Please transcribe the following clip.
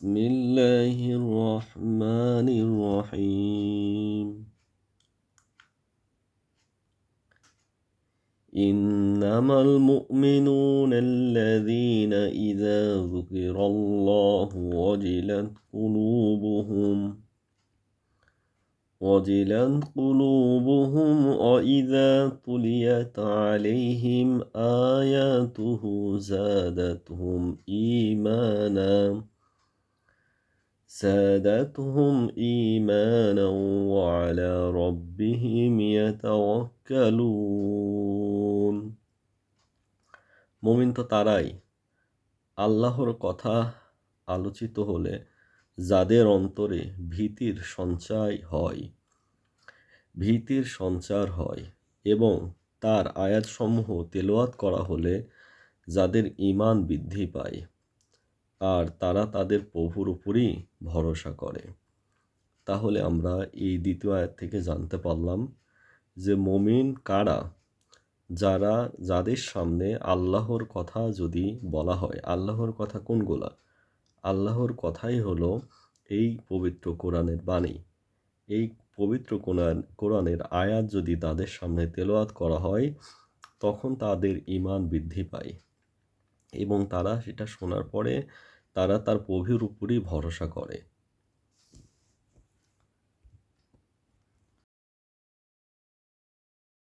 بسم الله الرحمن الرحيم. إنما المؤمنون الذين إذا ذكر الله وجلت قلوبهم وإذا تليت عليهم آياته زادتهم إيمانا وعلى ربهم يتوكلون. মুমিন তো তারাই, আল্লাহর কথা আলোচিত হলে যাদের অন্তরে ভীতির সঞ্চার হয় এবং তার আয়াতসমূহ তেলাওয়াত করা হলে যাদের ঈমান বৃদ্ধি পায় আর তারা তাদের প্রভুর উপরই ভরসা করে। তাহলে আমরা এই দ্বিতীয় আয়াত থেকে জানতে পারলাম যে মুমিন কারা, যাদের সামনে আল্লাহর কথা যদি বলা হয়। আল্লাহর কথা কোনগুলা? আল্লাহর কথাই হলো এই পবিত্র কোরআনের বাণী। এই পবিত্র কোরআনের আয়াত যদি তাদের সামনে তেলাওয়াত করা হয় তখন তাদের ঈমান বৃদ্ধি পায় এবং তারা সেটা শোনার পরে তারা তার প্রভুর উপরই ভরসা করে।